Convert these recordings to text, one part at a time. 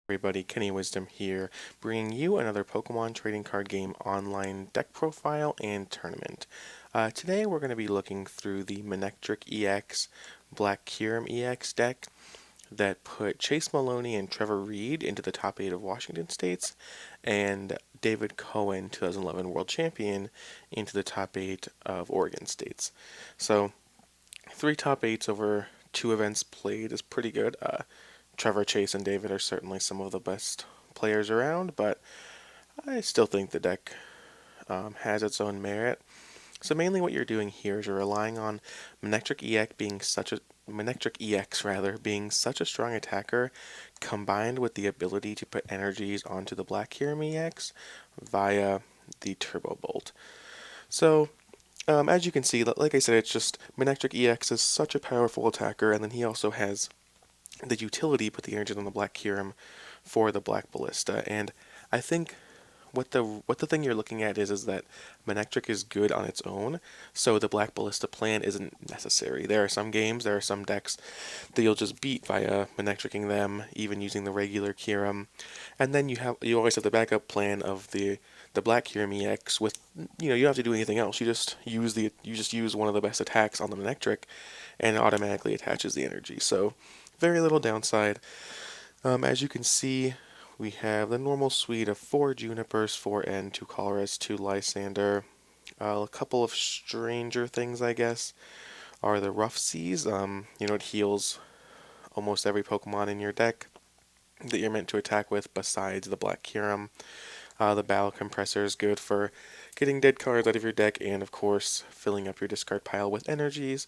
Everybody, Kenny Wisdom here, bringing you another Pokemon trading card game online deck profile and tournament. Today we're going to be looking through the Manectric EX Black Kyurem EX deck that put Chase Maloney and Trevor Reed into the top 8 of Washington States, and David Cohen, 2011 World Champion, into the top 8 of Oregon States. So, 3 top 8s over 2 events played is pretty good. Trevor, Chase, and David are certainly some of the best players around, but I still think the deck has its own merit. So mainly what you're doing here is you're relying on Manectric EX being such a strong attacker, combined with the ability to put energies onto the Black Kyurem EX via the Turbo Bolt. So as you can see, like I said, it's just Manectric EX is such a powerful attacker, and then he also has the utility put the energies on the Black Kyurem for the Black Ballista. And I think what the thing you're looking at is that Manectric is good on its own, so the Black Ballista plan isn't necessary. There are some games, there are some decks that you'll just beat via Manectricing them, even using the regular Kyurem, and then you always have the backup plan of the Black Kyurem EX with, you don't have to do anything else. You just use one of the best attacks on the Manectric, and it automatically attaches the energy. So very little downside. As you can see, we have the normal suite of 4 Junipers, 4 N, 2 Coloras, 2 Lysander. A couple of stranger things, I guess, are the Rough Seas. It heals almost every Pokemon in your deck that you're meant to attack with besides the Black Kyurem. The Battle Compressor is good for getting dead cards out of your deck and, of course, filling up your discard pile with energies.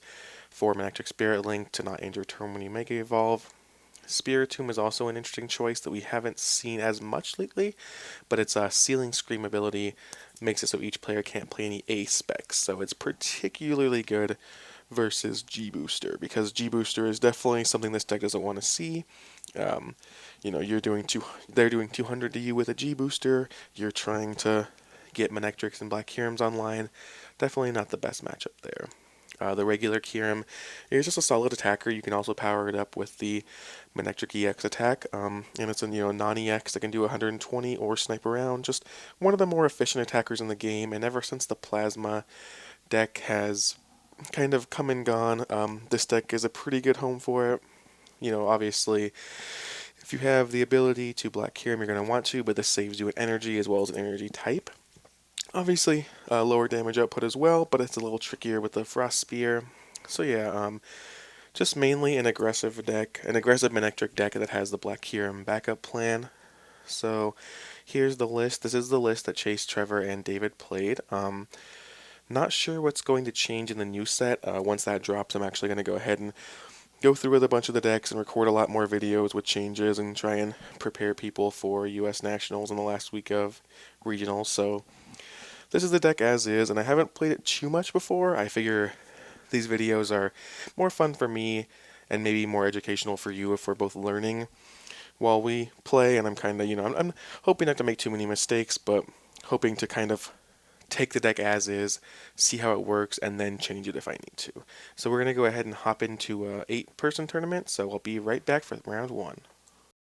For Manectric Spirit Link to not end your turn when you Mega Evolve. Spiritomb is also an interesting choice that we haven't seen as much lately, but its Sealing Scream ability makes it so each player can't play any A specs, so it's particularly good versus G-Booster, because G-Booster is definitely something this deck doesn't want to see. They're doing 200 to you with a G-Booster, you're trying to get Manectrics and Black Kyurems online. Definitely not the best matchup there. The regular Kyurem is just a solid attacker. You can also power it up with the Manectric EX attack, and it's a non-EX that can do 120 or snipe around. Just one of the more efficient attackers in the game, and ever since the Plasma deck has kind of come and gone, this deck is a pretty good home for it. Obviously, if you have the ability to Black Kyurem, you're going to want to, but this saves you an energy as well as an energy type. Obviously, lower damage output as well, but it's a little trickier with the Frost Spear. So yeah, just mainly an aggressive Manectric deck that has the Black Kyurem backup plan. So here's the list. This is the list that Chase, Trevor, and David played. Not sure what's going to change in the new set. Once that drops, I'm actually going to go ahead and go through with a bunch of the decks and record a lot more videos with changes and try and prepare people for US Nationals in the last week of regionals. So this is the deck as is, and I haven't played it too much before. I figure these videos are more fun for me and maybe more educational for you if we're both learning while we play, and I'm kind of, I'm hoping not to make too many mistakes, but hoping to kind of take the deck as is, see how it works, and then change it if I need to. So we're going to go ahead and hop into a 8-person tournament, so I'll be right back for round 1.